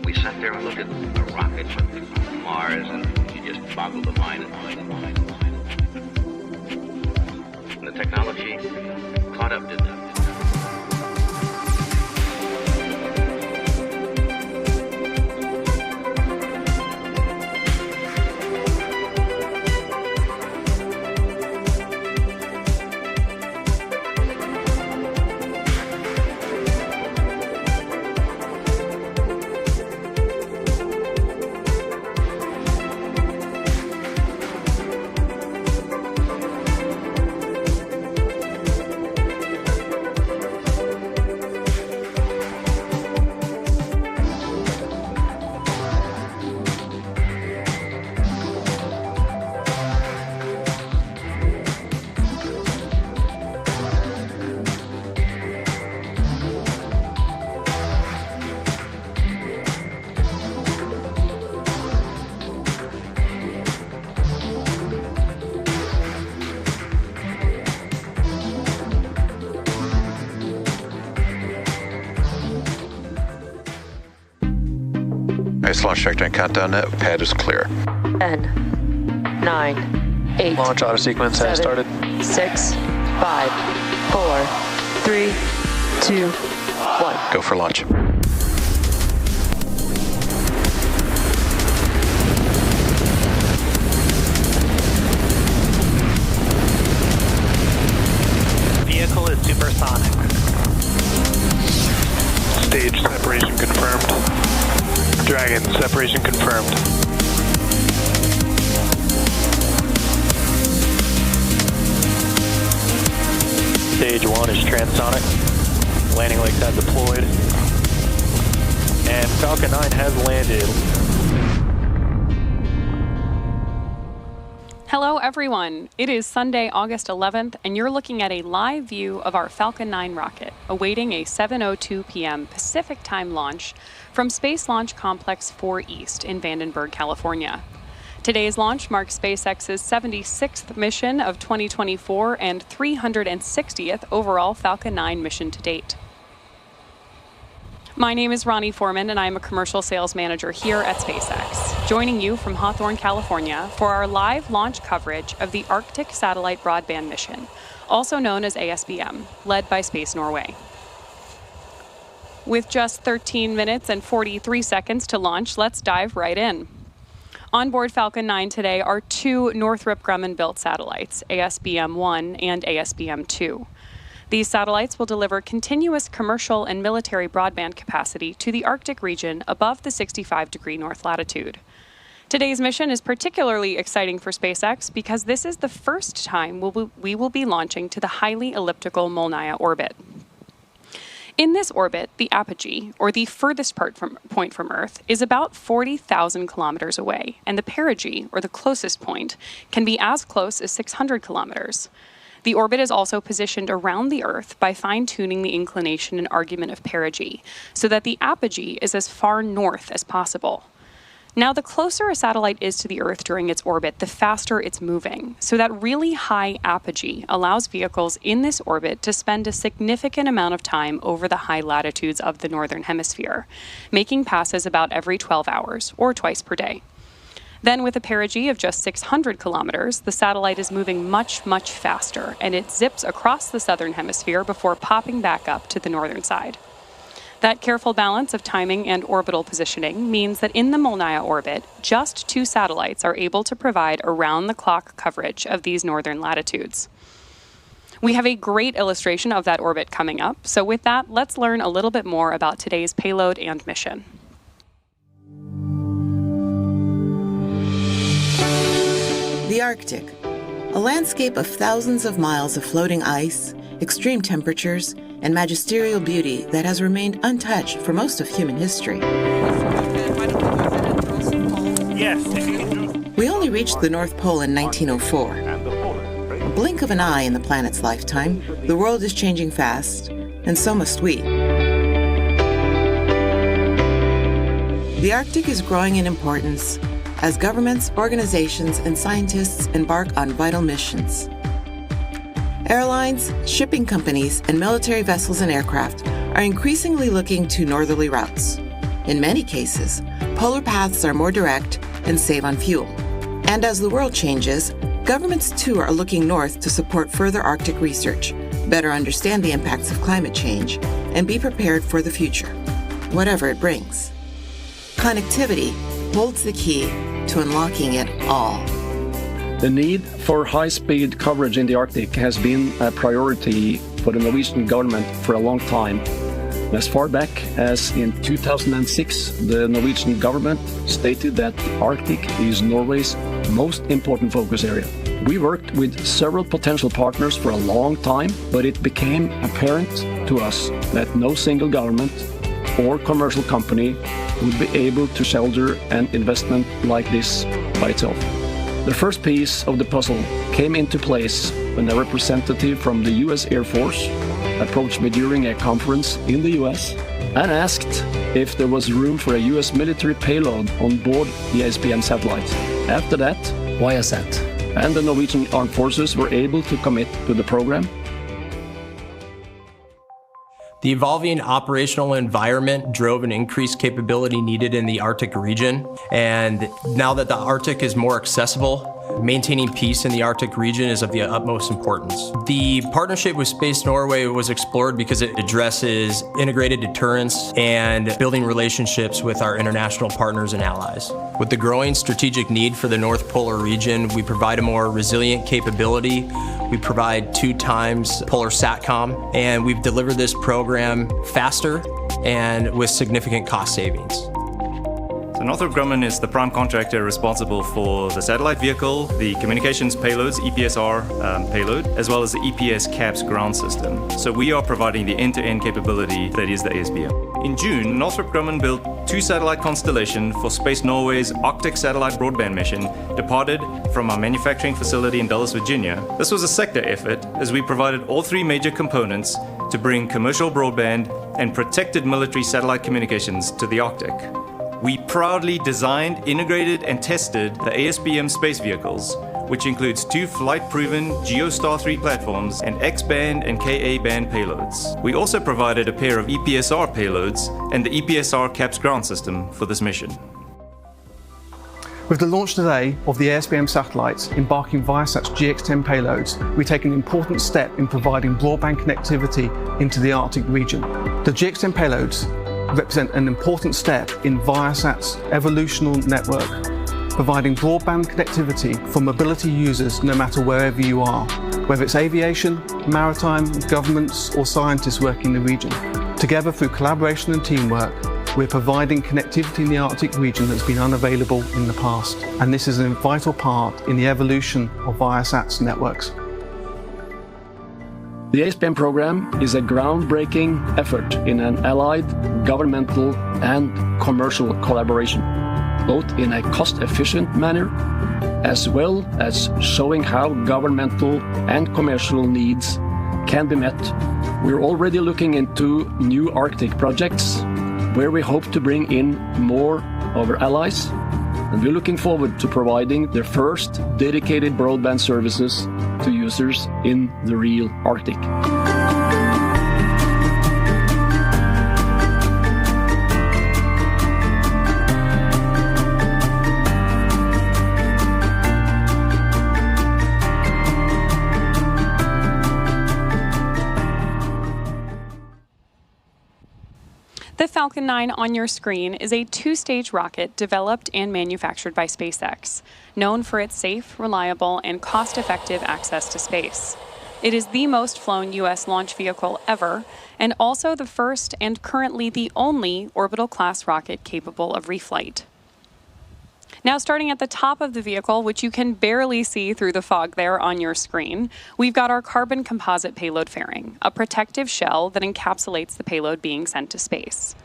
We sat there and looked at a rocket from Mars, and you just boggled the mind. And the technology caught up, didn't it? Nice launch trajectory and countdown net. Pad is clear. 10, 9, 8. Launch auto sequence has started. 6, 5, 4, 3, 2, 1. Go for launch. Vehicle is supersonic. Stage separation confirmed. Dragon, separation confirmed. Stage 1 is transonic. Landing legs have deployed. And Falcon 9 has landed. Hello everyone, it is Sunday, August 11th, and you're looking at a live view of our Falcon 9 rocket, awaiting a 7:02 p.m. Pacific time launch from Space Launch Complex 4 East in Vandenberg, California. Today's launch marks SpaceX's 76th mission of 2024 and 360th overall Falcon 9 mission to date. My name is Ronnie Foreman, and I'm a commercial sales manager here at SpaceX, joining you from Hawthorne, California, for our live launch coverage of the Arctic Satellite Broadband mission, also known as ASBM, led by Space Norway. With just 13 minutes and 43 seconds to launch, let's dive right in. On board Falcon 9 today are two Northrop Grumman-built satellites, ASBM-1 and ASBM-2. These satellites will deliver continuous commercial and military broadband capacity to the Arctic region above the 65-degree north latitude. Today's mission is particularly exciting for SpaceX because this is the first time we will be launching to the highly elliptical Molniya orbit. In this orbit, the apogee, or the furthest point from Earth, is about 40,000 kilometers away, and the perigee, or the closest point, can be as close as 600 kilometers. The orbit is also positioned around the Earth by fine-tuning the inclination and argument of perigee, so that the apogee is as far north as possible. Now, the closer a satellite is to the Earth during its orbit, the faster it's moving. So that really high apogee allows vehicles in this orbit to spend a significant amount of time over the high latitudes of the Northern Hemisphere, making passes about every 12 hours, or twice per day. Then, with a perigee of just 600 kilometers, the satellite is moving much, much faster, and it zips across the southern hemisphere before popping back up to the northern side. That careful balance of timing and orbital positioning means that in the Molniya orbit, just two satellites are able to provide around-the-clock coverage of these northern latitudes. We have a great illustration of that orbit coming up, so with that, let's learn a little bit more about today's payload and mission. The Arctic, a landscape of thousands of miles of floating ice, extreme temperatures, and magisterial beauty that has remained untouched for most of human history. Yes. We only reached the North Pole in 1904. A blink of an eye in the planet's lifetime, the world is changing fast, and so must we. The Arctic is growing in importance as governments, organizations, and scientists embark on vital missions. Airlines, shipping companies, and military vessels and aircraft are increasingly looking to northerly routes. In many cases, polar paths are more direct and save on fuel. And as the world changes, governments too are looking north to support further Arctic research, better understand the impacts of climate change, and be prepared for the future, whatever it brings. Connectivity holds the key to unlocking it all. The need for high-speed coverage in the Arctic has been a priority for the Norwegian government for a long time. As far back as in 2006, the Norwegian government stated that the Arctic is Norway's most important focus area. We worked with several potential partners for a long time, but it became apparent to us that no single government or commercial company would be able to shoulder an investment like this by itself. The first piece of the puzzle came into place when a representative from the US Air Force approached me during a conference in the US and asked if there was room for a US military payload on board the ASBM satellite. After that, Viasat and the Norwegian Armed Forces were able to commit to the program. The evolving operational environment drove an increased capability needed in the Arctic region. And now that the Arctic is more accessible, maintaining peace in the Arctic region is of the utmost importance. The partnership with Space Norway was explored because it addresses integrated deterrence and building relationships with our international partners and allies. With the growing strategic need for the North Polar region, we provide a more resilient capability. We provide 2 times polar SATCOM, and we've delivered this program faster and with significant cost savings. So Northrop Grumman is the prime contractor responsible for the satellite vehicle, the communications payloads, EPSR payload, as well as the EPS CAPS ground system. So we are providing the end-to-end capability that is the ASBM. In June, Northrop Grumman built 2 satellite constellations for Space Norway's Arctic satellite broadband mission, departed from our manufacturing facility in Dulles, Virginia. This was a sector effort as we provided all 3 major components to bring commercial broadband and protected military satellite communications to the Arctic. We proudly designed, integrated, and tested the ASBM space vehicles, which includes 2 flight-proven GeoStar 3 platforms and X-band and Ka-band payloads. We also provided a pair of EPSR payloads and the EPSR CAPS ground system for this mission. With the launch today of the ASBM satellites embarking Viasat's GX-10 payloads, we take an important step in providing broadband connectivity into the Arctic region. The GX-10 payloads represent an important step in Viasat's evolutional network, providing broadband connectivity for mobility users no matter wherever you are, whether it's aviation, maritime, governments or scientists working in the region. Together through collaboration and teamwork, we're providing connectivity in the Arctic region that's been unavailable in the past, and this is a vital part in the evolution of Viasat's networks. The ASBM program is a groundbreaking effort in an allied, governmental and commercial collaboration, both in a cost-efficient manner as well as showing how governmental and commercial needs can be met. We're already looking into new Arctic projects where we hope to bring in more of our allies, and we're looking forward to providing their first dedicated broadband services to users in the real Arctic. The Falcon 9 on your screen is a 2-stage rocket developed and manufactured by SpaceX, known for its safe, reliable, and cost-effective access to space. It is the most flown U.S. launch vehicle ever, and also the first and currently the only orbital-class rocket capable of reflight. Now, starting at the top of the vehicle, which you can barely see through the fog there on your screen, we've got our carbon composite payload fairing, a protective shell that encapsulates the payload being sent to space.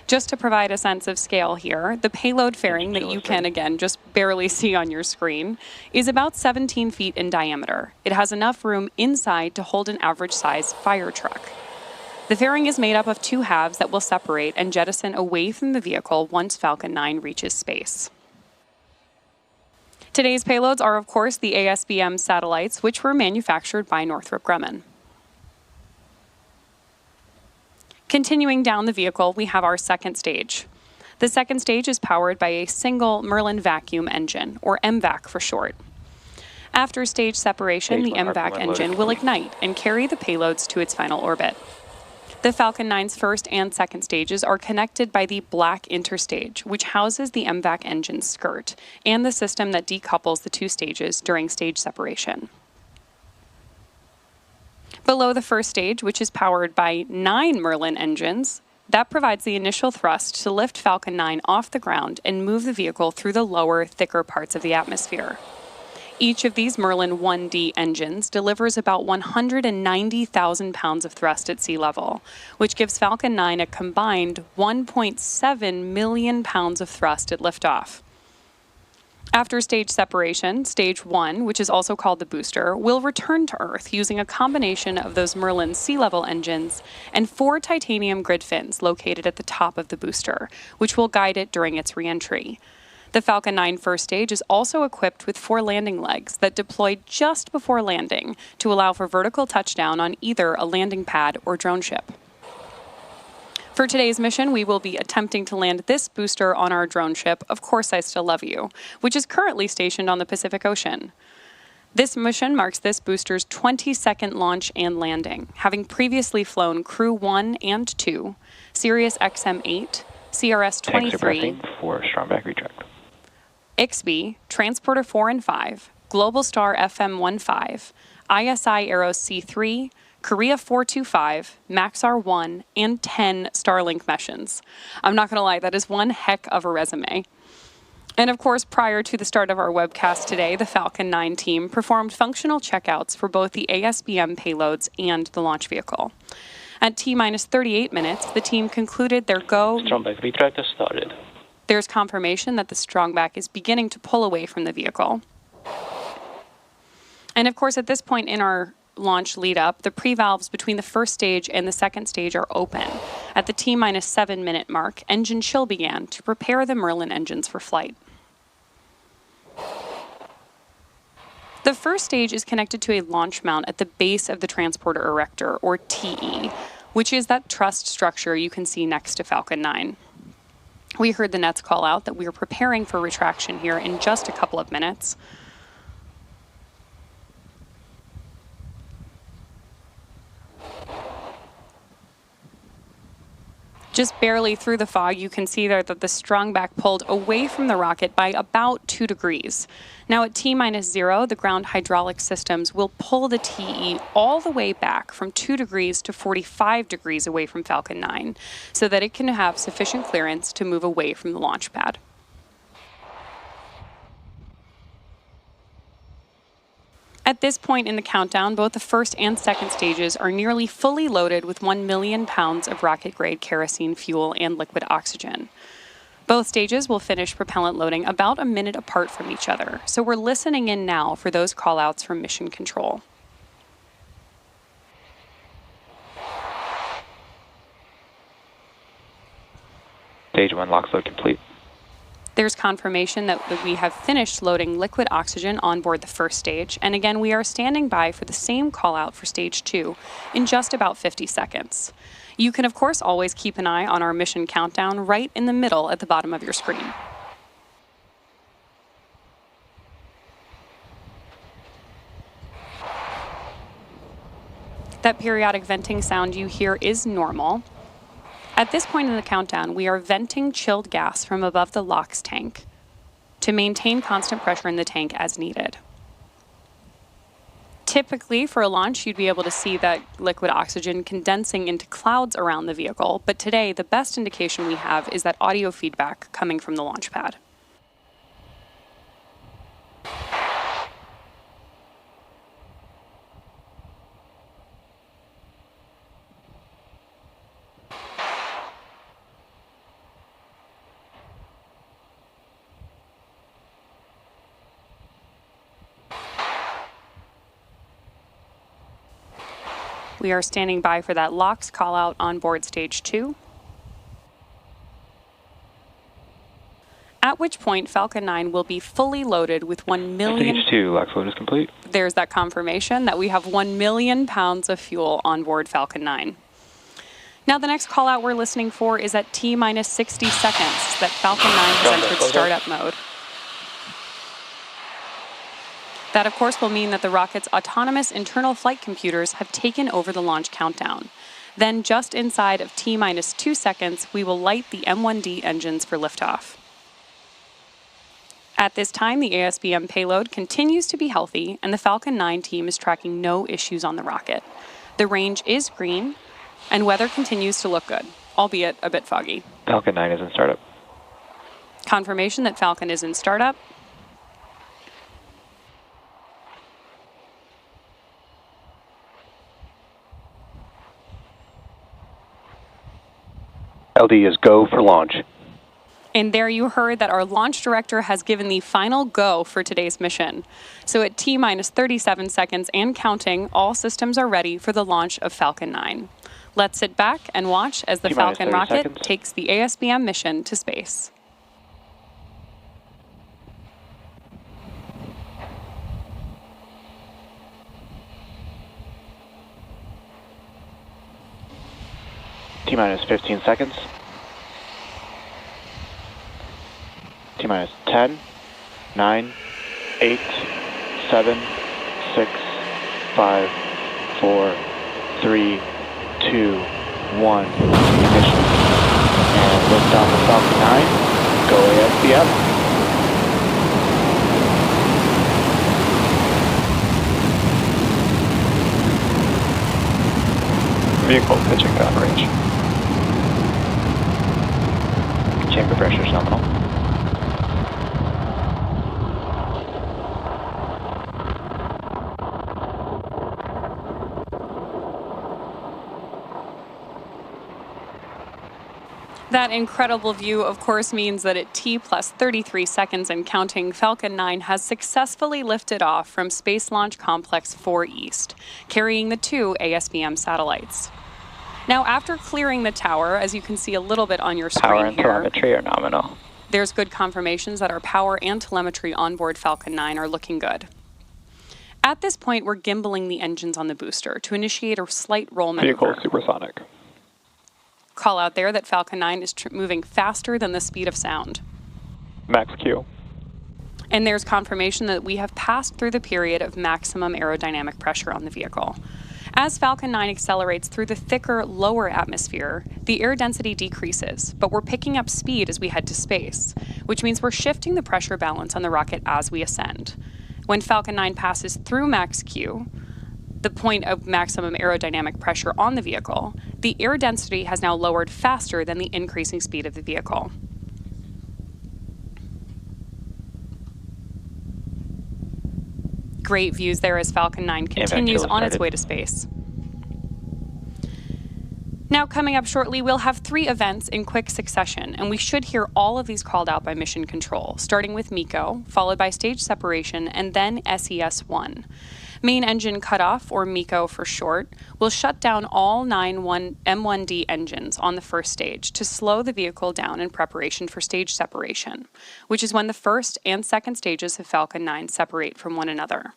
Just to provide a sense of scale here, the payload fairing that you can, again, just barely see on your screen is about 17 feet in diameter. It has enough room inside to hold an average-sized fire truck. The fairing is made up of 2 halves that will separate and jettison away from the vehicle once Falcon 9 reaches space. Today's payloads are, of course, the ASBM satellites, which were manufactured by Northrop Grumman. Continuing down the vehicle, we have our second stage. The second stage is powered by a single Merlin vacuum engine, or MVAC for short. After stage separation, the MVAC engine will ignite and carry the payloads to its final orbit. The Falcon 9's first and second stages are connected by the black interstage, which houses the MVAC engine's skirt and the system that decouples the two stages during stage separation. Below the first stage, which is powered by 9 Merlin engines, that provides the initial thrust to lift Falcon 9 off the ground and move the vehicle through the lower, thicker parts of the atmosphere. Each of these Merlin 1D engines delivers about 190,000 pounds of thrust at sea level, which gives Falcon 9 a combined 1.7 million pounds of thrust at liftoff. After stage separation, stage 1, which is also called the booster, will return to Earth using a combination of those Merlin sea level engines and 4 titanium grid fins located at the top of the booster, which will guide it during its re-entry. The Falcon 9 first stage is also equipped with 4 landing legs that deploy just before landing to allow for vertical touchdown on either a landing pad or drone ship. For today's mission, we will be attempting to land this booster on our drone ship, Of Course I Still Love You, which is currently stationed on the Pacific Ocean. This mission marks this booster's 22nd launch and landing, having previously flown Crew 1 and 2, Sirius XM-8, CRS-23, for strong back retract. IXB, Transporter 4 and 5, Global Star FM-15, ISI Aeros C3, Korea 425, Maxar 1, and 10 Starlink missions. I'm not going to lie, that is one heck of a resume. And of course, prior to the start of our webcast today, the Falcon 9 team performed functional checkouts for both the ASBM payloads and the launch vehicle. At T-minus 38 minutes, the team concluded their go. Strong back retract has started. There's confirmation that the strongback is beginning to pull away from the vehicle. And of course, at this point in our launch lead up, the pre-valves between the first stage and the second stage are open. At the T-minus 7 minute mark, engine chill began to prepare the Merlin engines for flight. The first stage is connected to a launch mount at the base of the transporter erector, or TE, which is that truss structure you can see next to Falcon 9. We heard the nets call out that we are preparing for retraction here in just a couple of minutes. Just barely through the fog, you can see there that the strongback pulled away from the rocket by about 2 degrees. Now at T-minus 0, the ground hydraulic systems will pull the TE all the way back from 2 degrees to 45 degrees away from Falcon 9, so that it can have sufficient clearance to move away from the launch pad. At this point in the countdown, both the first and second stages are nearly fully loaded with 1 million pounds of rocket-grade kerosene fuel and liquid oxygen. Both stages will finish propellant loading about a minute apart from each other, so we're listening in now for those call-outs from Mission Control. Stage 1 LOX load complete. There's confirmation that we have finished loading liquid oxygen on board the first stage, and again, we are standing by for the same call-out for stage 2 in just about 50 seconds. You can, of course, always keep an eye on our mission countdown right in the middle at the bottom of your screen. That periodic venting sound you hear is normal. At this point in the countdown, we are venting chilled gas from above the LOX tank to maintain constant pressure in the tank as needed. Typically, for a launch, you'd be able to see that liquid oxygen condensing into clouds around the vehicle, but today, the best indication we have is that audio feedback coming from the launch pad. We are standing by for that LOX call-out on board stage 2. At which point, Falcon 9 will be fully loaded with 1 million... Stage 2 LOX load is complete. There's that confirmation that we have 1 million pounds of fuel on board Falcon 9. Now the next call out we're listening for is at T-minus 60 seconds that Falcon 9 has entered startup mode. That, of course, will mean that the rocket's autonomous internal flight computers have taken over the launch countdown. Then, just inside of T-minus 2 seconds, we will light the M1D engines for liftoff. At this time, the ASBM payload continues to be healthy, and the Falcon 9 team is tracking no issues on the rocket. The range is green, and weather continues to look good, albeit a bit foggy. Falcon 9 is in startup. Confirmation that Falcon is in startup. LD is go for launch. And there you heard that our launch director has given the final go for today's mission. So at T-minus 37 seconds and counting, all systems are ready for the launch of Falcon 9. Let's sit back and watch as the Falcon rocket takes the ASBM mission to space. T-minus 15 seconds. T-minus 10, 9, 8, 7, 6, 5, 4, 3, 2, 1. Ignition. And liftoff of Falcon 9. Go ASBM. Vehicle pitching downrange. Chamber pressure is nominal. That incredible view, of course, means that at T-plus 33 seconds and counting, Falcon 9 has successfully lifted off from Space Launch Complex 4 East, carrying the 2 ASBM satellites. Now, after clearing the tower, as you can see a little bit on your screen Power and here, telemetry are nominal. There's good confirmations that our power and telemetry on board Falcon 9 are looking good. At this point, we're gimbaling the engines on the booster to initiate a slight roll maneuver. Vehicle supersonic. Call out there that Falcon 9 is moving faster than the speed of sound. Max Q. And there's confirmation that we have passed through the period of maximum aerodynamic pressure on the vehicle. As Falcon 9 accelerates through the thicker, lower atmosphere, the air density decreases, but we're picking up speed as we head to space, which means we're shifting the pressure balance on the rocket as we ascend. When Falcon 9 passes through max Q, the point of maximum aerodynamic pressure on the vehicle, the air density has now lowered faster than the increasing speed of the vehicle. Great views there as Falcon 9 continues on its way to space. Now, coming up shortly, we'll have 3 events in quick succession, and we should hear all of these called out by Mission Control, starting with MECO, followed by stage separation, and then SES-1. Main engine cutoff, or MECO for short, will shut down all 9 M1D engines on the first stage to slow the vehicle down in preparation for stage separation, which is when the first and second stages of Falcon 9 separate from one another.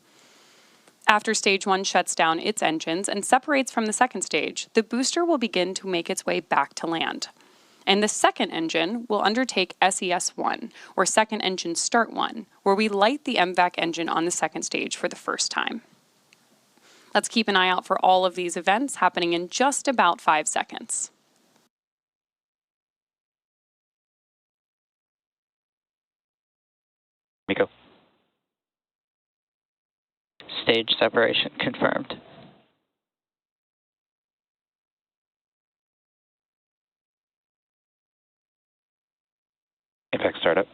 After stage 1 shuts down its engines and separates from the second stage, the booster will begin to make its way back to land. And the second engine will undertake SES-1, or Second Engine Start 1, where we light the MVAC engine on the second stage for the first time. Let's keep an eye out for all of these events happening in just about 5 seconds. MECO. Stage separation confirmed. Impact startup.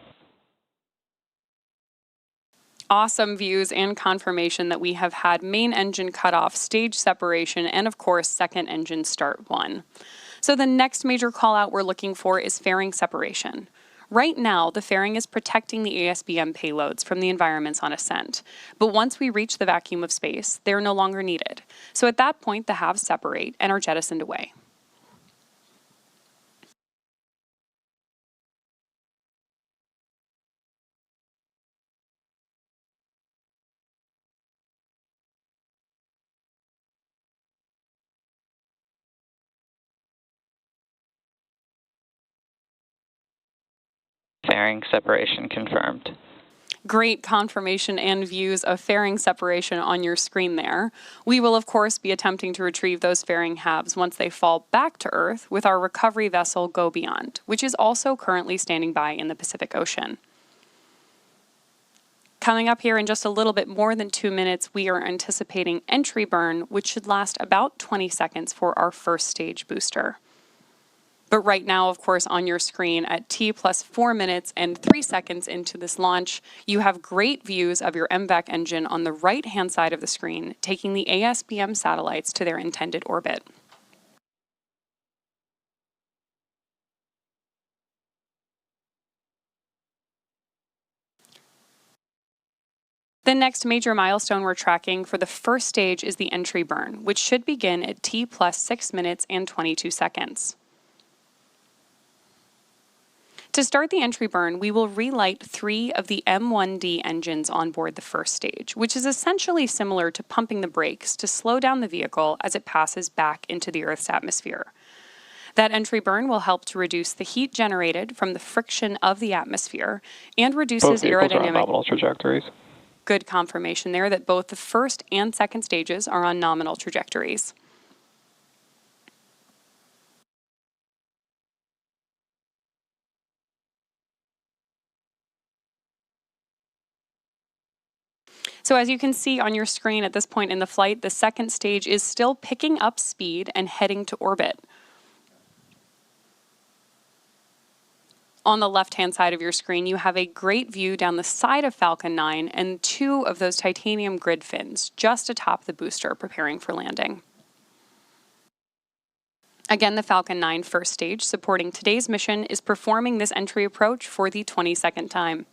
Awesome views and confirmation that we have had main engine cutoff, stage separation, and of course, second engine start 1. So the next major call out we're looking for is fairing separation. Right now, the fairing is protecting the ASBM payloads from the environments on ascent. But once we reach the vacuum of space, they're no longer needed. So at that point, the halves separate and are jettisoned away. Fairing separation confirmed. Great confirmation and views of fairing separation on your screen there. We will, of course, be attempting to retrieve those fairing halves once they fall back to Earth with our recovery vessel Go Beyond, which is also currently standing by in the Pacific Ocean. Coming up here in just a little bit more than 2 minutes, we are anticipating entry burn, which should last about 20 seconds for our first stage booster. But right now, of course, on your screen at T plus 4 minutes and 3 seconds into this launch, you have great views of your MVAC engine on the right-hand side of the screen, taking the ASBM satellites to their intended orbit. The next major milestone we're tracking for the first stage is the entry burn, which should begin at T plus 6 minutes and 22 seconds. To start the entry burn, we will relight 3 of the M1D engines on board the first stage, which is essentially similar to pumping the brakes to slow down the vehicle as it passes back into the Earth's atmosphere. That entry burn will help to reduce the heat generated from the friction of the atmosphere and reduces aerodynamic nominal trajectories. Good confirmation there that both the first and second stages are on nominal trajectories. So as you can see on your screen at this point in the flight, the second stage is still picking up speed and heading to orbit. On the left-hand side of your screen, you have a great view down the side of Falcon 9 and 2 of those titanium grid fins just atop the booster preparing for landing. Again, the Falcon 9 first stage supporting today's mission is performing this entry approach for the 22nd time.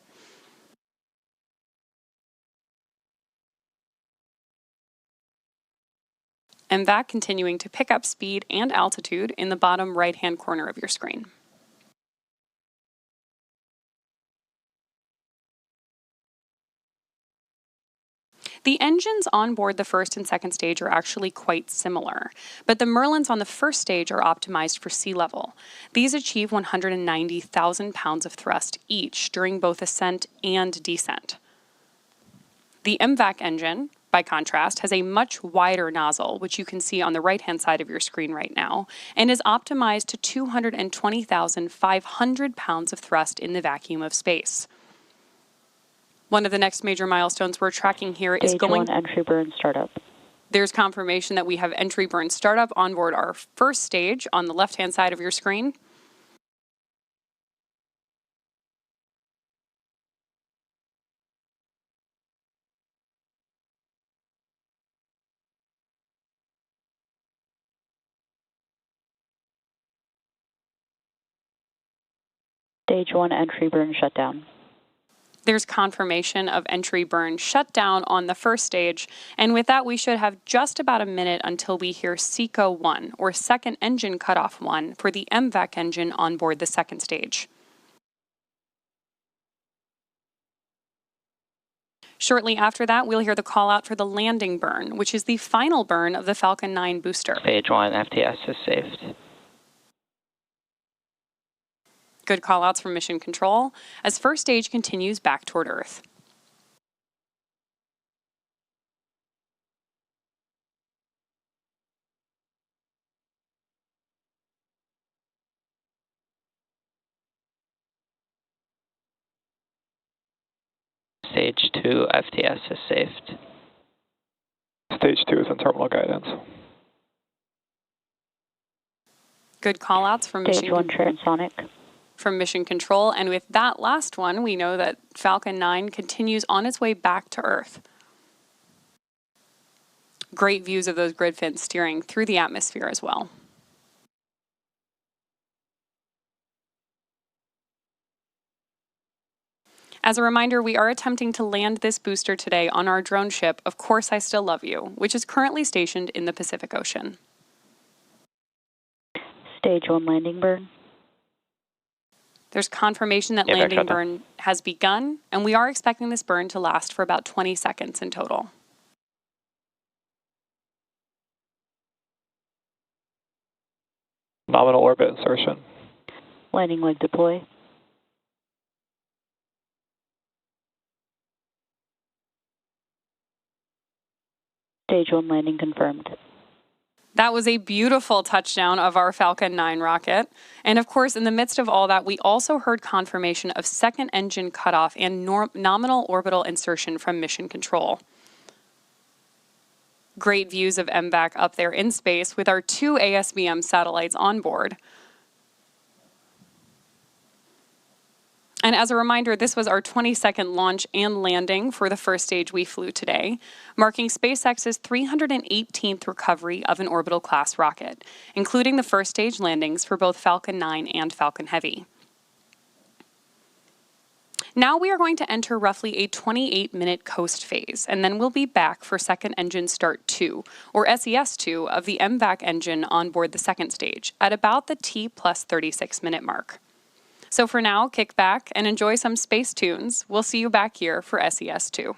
MVAC continuing to pick up speed and altitude in the bottom right-hand corner of your screen. The engines on board the first and second stage are actually quite similar, but the Merlins on the first stage are optimized for sea level. These achieve 190,000 pounds of thrust each during both ascent and descent. The MVAC engine, by contrast, has a much wider nozzle, which you can see on the right-hand side of your screen right now, and is optimized to 220,500 pounds of thrust in the vacuum of space. One of the next major milestones we're tracking here is going... Stage 1 entry burn startup. There's confirmation that we have entry burn startup on board our first stage on the left-hand side of your screen. Stage 1 entry burn shutdown. There's confirmation of entry burn shutdown on the first stage, and with that we should have just about a minute until we hear SECO 1, or second engine cutoff 1, for the MVAC engine on board the second stage. Shortly after that, we'll hear the call out for the landing burn, which is the final burn of the Falcon 9 booster. Stage 1 FTS is saved. Good call-outs from Mission Control as first stage continues back toward Earth. Stage 2 FTS is saved. Stage 2 is in terminal guidance. Good call-outs from Stage 1 transonic. From Mission Control, and with that last one, we know that Falcon 9 continues on its way back to Earth. Great views of those grid fins steering through the atmosphere as well. As a reminder, we are attempting to land this booster today on our drone ship, Of Course I Still Love You, which is currently stationed in the Pacific Ocean. Stage 1 landing burn. There's confirmation that landing burn has begun, and we are expecting this burn to last for about 20 seconds in total. Nominal orbit insertion. Landing leg deploy. Stage 1 landing confirmed. That was a beautiful touchdown of our Falcon 9 rocket. And of course, in the midst of all that, we also heard confirmation of second engine cutoff and nominal orbital insertion from mission control. Great views of MVAC up there in space with our 2 ASBM satellites on board. And as a reminder, this was our 22nd launch and landing for the first stage we flew today, marking SpaceX's 318th recovery of an orbital class rocket, including the first stage landings for both Falcon 9 and Falcon Heavy. Now we are going to enter roughly a 28-minute coast phase, and then we'll be back for second engine start 2, or SES2, of the MVAC engine on board the second stage at about the T plus 36-minute mark. So for now, kick back and enjoy some space tunes. We'll see you back here for SES2.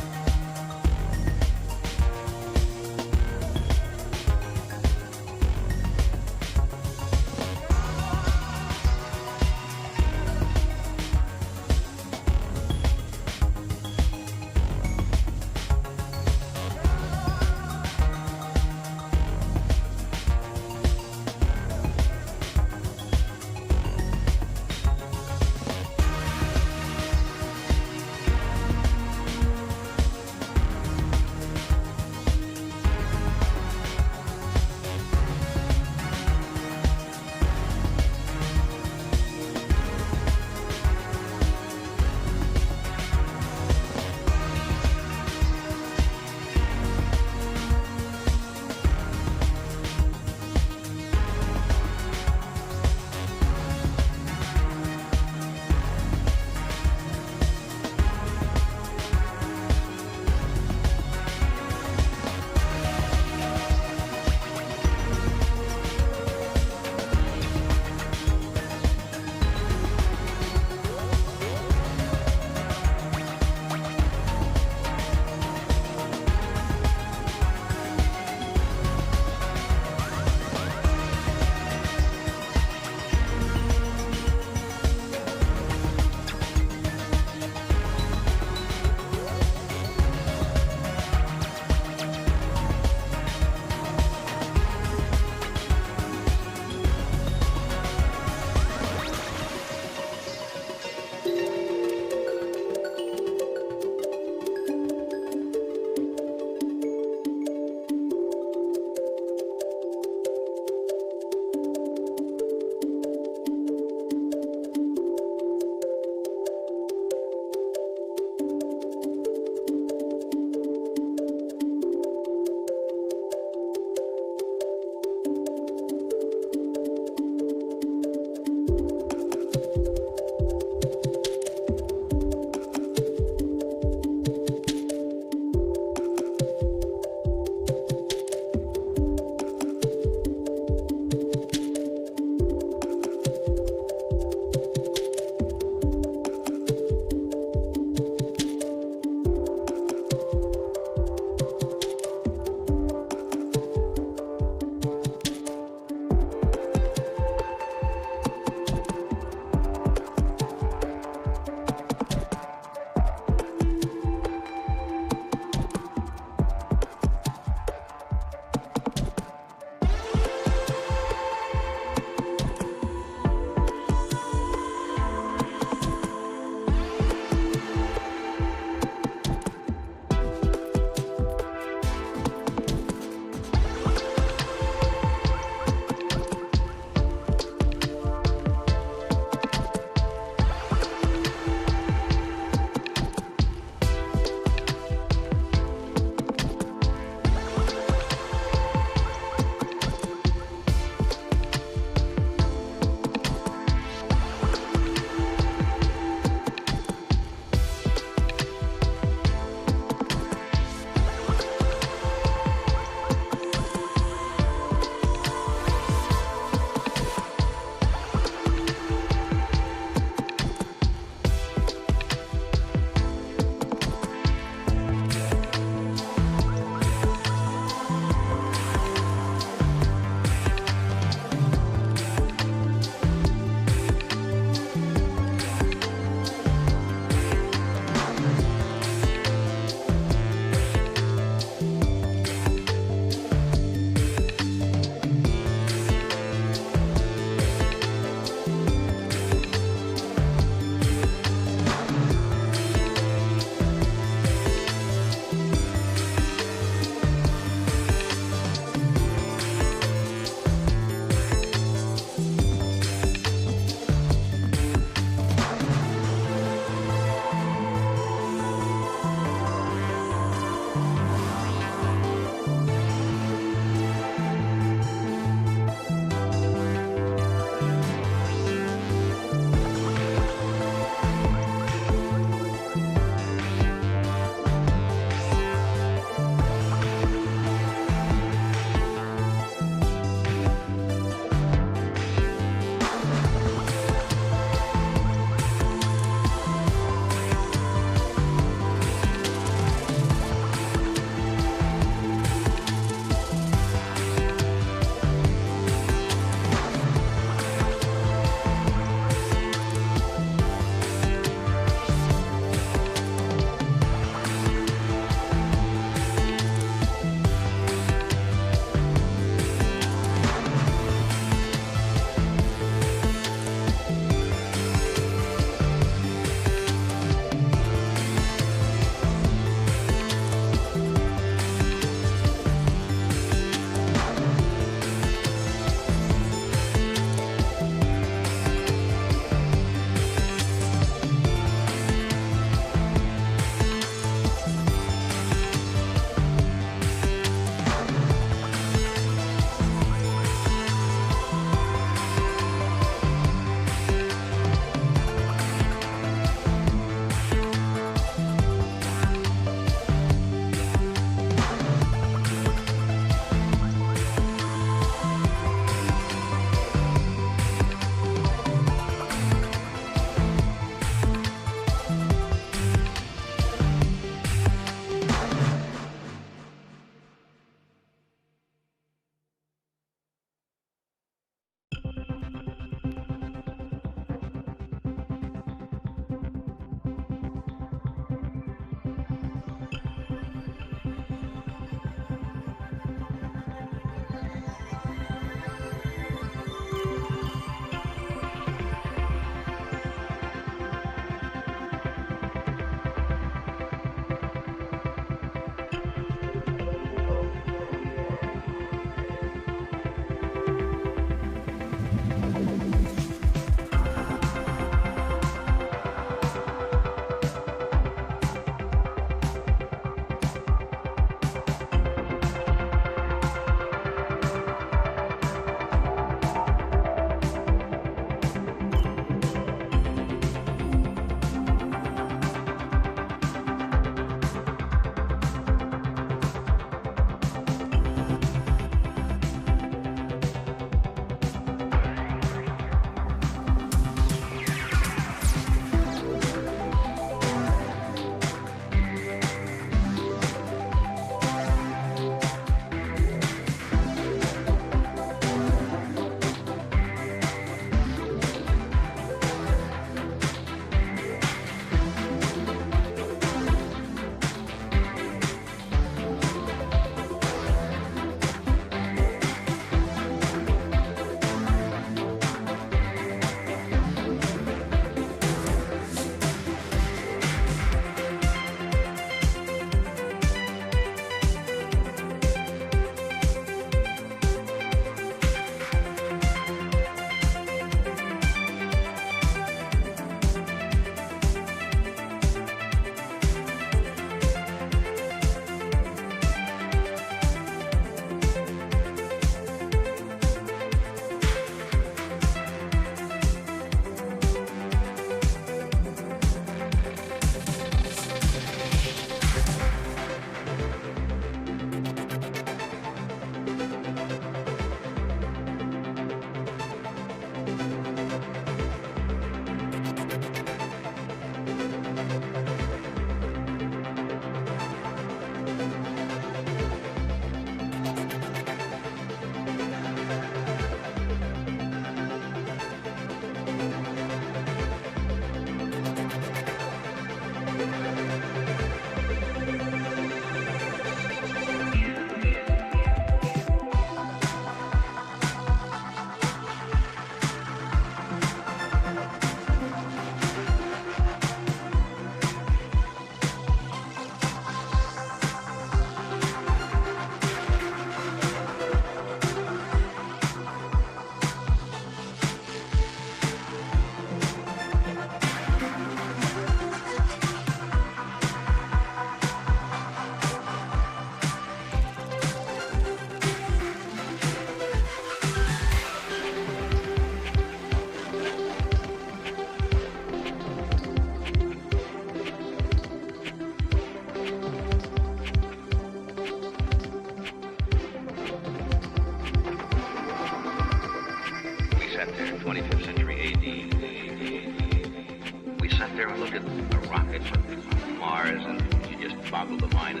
rocket from Mars, and you just boggle the mind.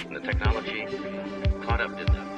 And the technology caught up, didn't it?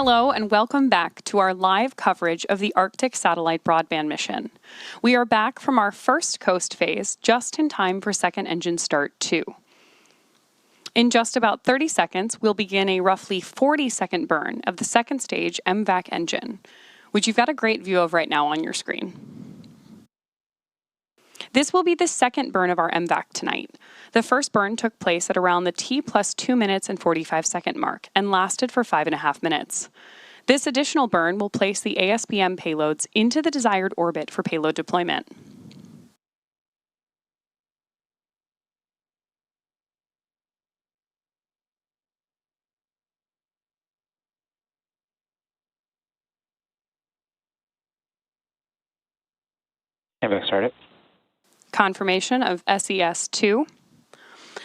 Hello and welcome back to our live coverage of the Arctic Satellite Broadband mission. We are back from our first coast phase just in time for second engine start 2. In just about 30 seconds, we'll begin a roughly 40-second burn of the second stage MVAC engine, which you've got a great view of right now on your screen. This will be the second burn of our MVAC tonight. The first burn took place at around the T plus 2 minutes and 45 second mark and lasted for 5.5 minutes. This additional burn will place the ASBM payloads into the desired orbit for payload deployment. MVAC started. Confirmation of SES-2.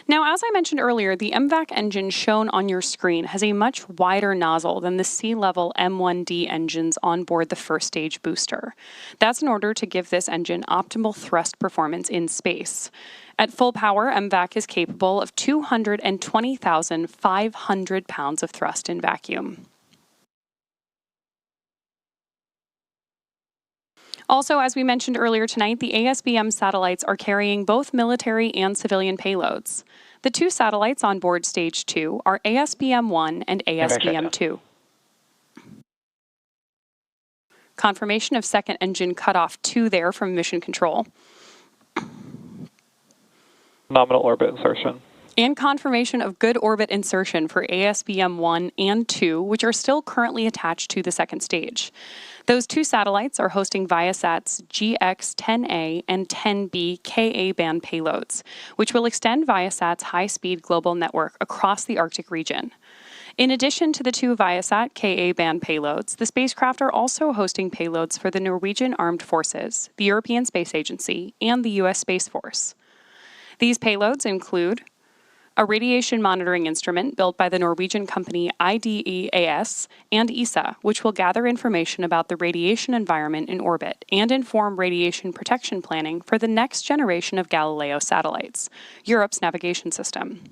Now, as I mentioned earlier, the MVAC engine shown on your screen has a much wider nozzle than the sea-level M1D engines on board the first stage booster. That's in order to give this engine optimal thrust performance in space. At full power, MVAC is capable of 220,500 pounds of thrust in vacuum. Also, as we mentioned earlier tonight, the ASBM satellites are carrying both military and civilian payloads. The two satellites on board Stage 2 are ASBM-1 and ASBM-2. Confirmation of second engine cutoff 2 there from Mission Control. Nominal orbit insertion. And confirmation of good orbit insertion for ASBM-1 and 2, which are still currently attached to the second stage. Those two satellites are hosting Viasat's GX-10A and 10B Ka-band payloads, which will extend Viasat's high-speed global network across the Arctic region. In addition to the two Viasat Ka-band payloads, the spacecraft are also hosting payloads for the Norwegian Armed Forces, the European Space Agency, and the U.S. Space Force. These payloads include a radiation monitoring instrument built by the Norwegian company IDEAS and ESA, which will gather information about the radiation environment in orbit and inform radiation protection planning for the next generation of Galileo satellites, Europe's navigation system.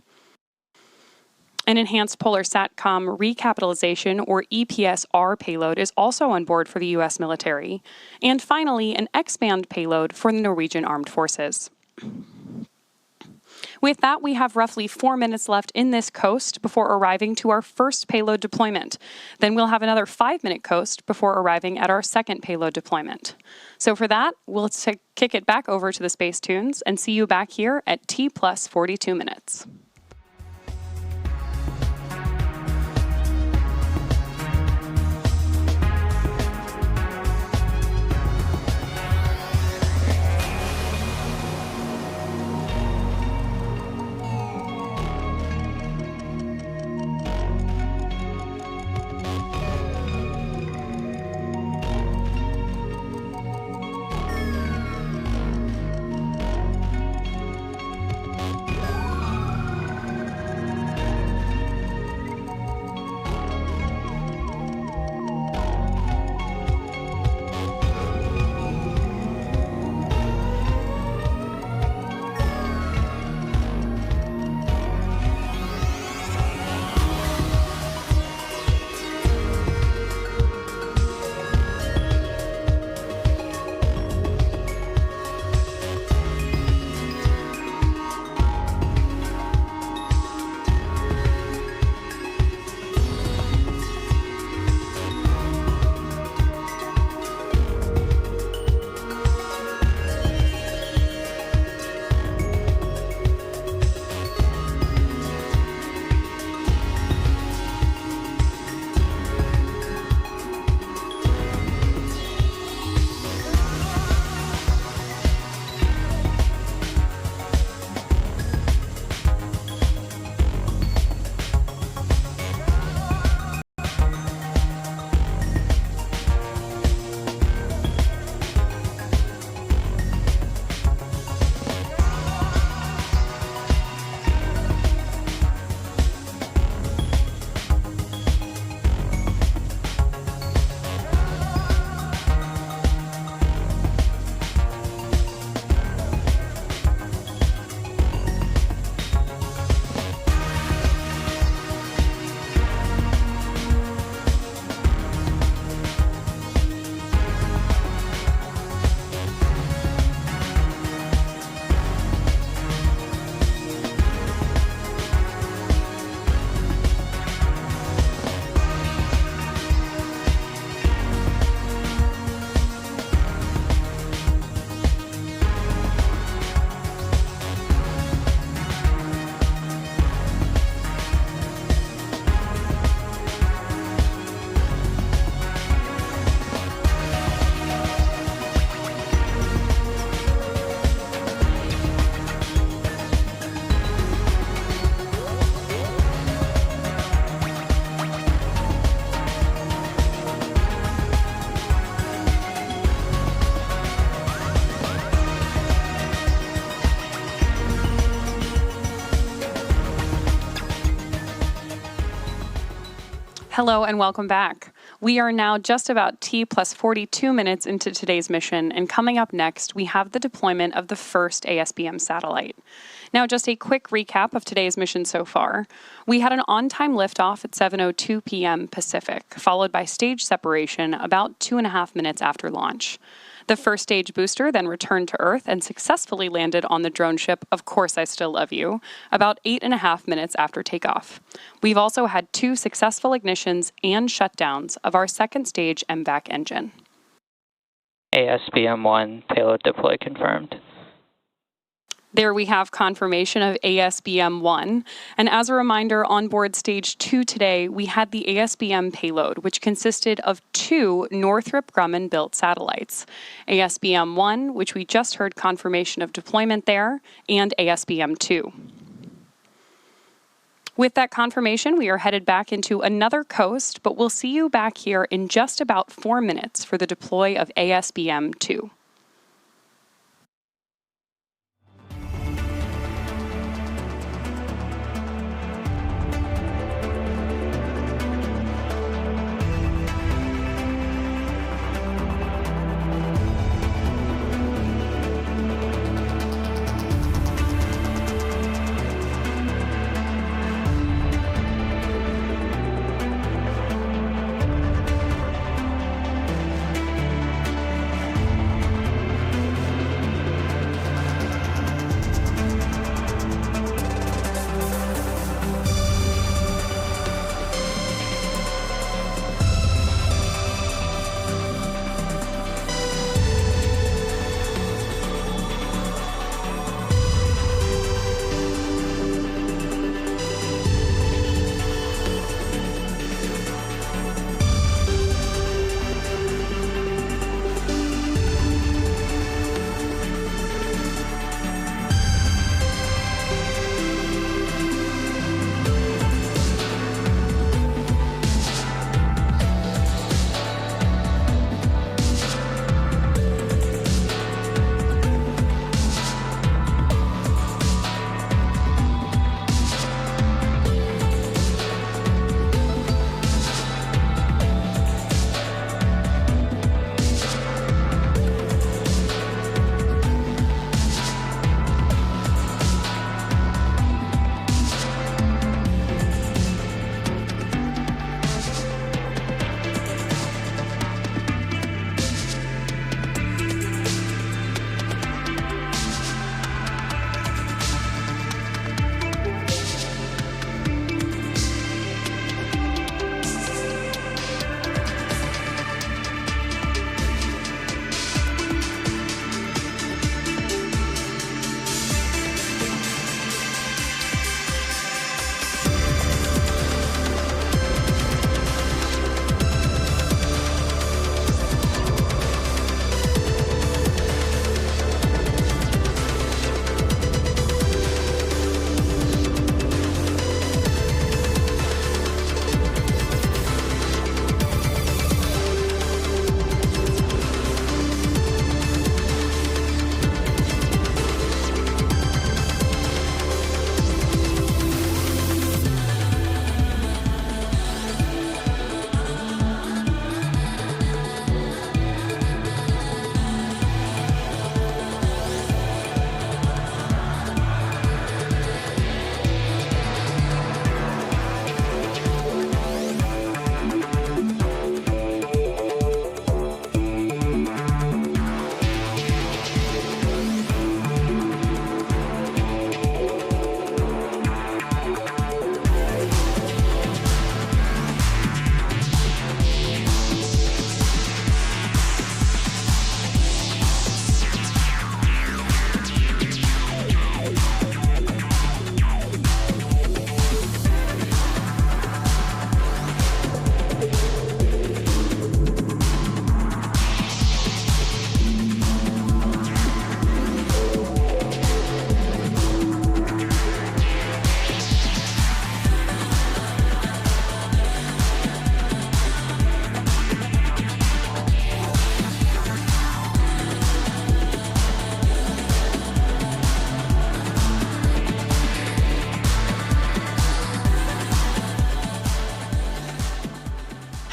An Enhanced Polar Satcom Recapitalization, or EPSR payload, is also on board for the U.S. military. And finally, an X-band payload for the Norwegian Armed Forces. With that, we have roughly 4 minutes left in this coast before arriving to our first payload deployment. Then we'll have another 5-minute coast before arriving at our second payload deployment. So for that, we'll kick it back over to the Space Tunes and see you back here at T plus 42 minutes. Hello and welcome back. We are now just about T plus 42 minutes into today's mission, and coming up next, we have the deployment of the first ASBM satellite. Now, just a quick recap of today's mission so far. We had an on-time liftoff at 7:02 p.m. Pacific, followed by stage separation about 2.5 minutes after launch. The first stage booster then returned to Earth and successfully landed on the drone ship Of Course I Still Love You, about 8.5 minutes after takeoff. We've also had 2 successful ignitions and shutdowns of our second stage MVAC engine. ASBM-1 payload deploy confirmed. There we have confirmation of ASBM-1. And as a reminder, on board Stage 2 today, we had the ASBM payload, which consisted of 2 Northrop Grumman-built satellites. ASBM-1, which we just heard confirmation of deployment there, and ASBM-2. With that confirmation, we are headed back into another coast, but we'll see you back here in just about 4 minutes for the deploy of ASBM-2.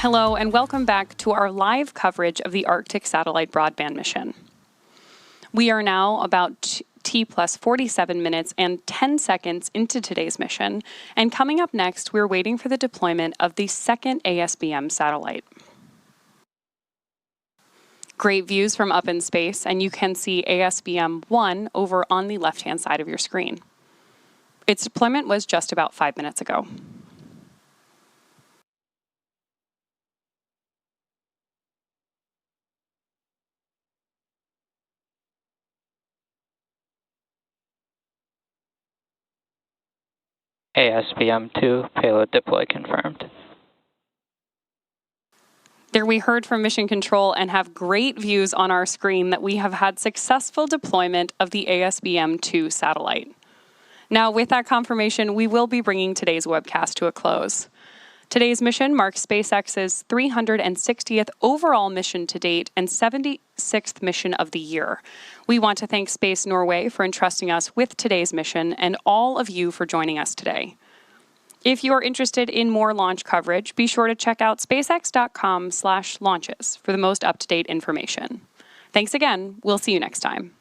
Hello and welcome back to our live coverage of the Arctic Satellite Broadband mission. We are now about T plus 47 minutes and 10 seconds into today's mission, and coming up next, we're waiting for the deployment of the second ASBM satellite. Great views from up in space, and you can see ASBM-1 over on the left-hand side of your screen. Its deployment was just about 5 minutes ago. ASBM-2 payload deploy confirmed. There we heard from Mission Control and have great views on our screen that we have had successful deployment of the ASBM-2 satellite. Now, with that confirmation, we will be bringing today's webcast to a close. Today's mission marks SpaceX's 360th overall mission to date and 76th mission of the year. We want to thank Space Norway for entrusting us with today's mission and all of you for joining us today. If you are interested in more launch coverage, be sure to check out spacex.com/launches for the most up-to-date information. Thanks again. We'll see you next time.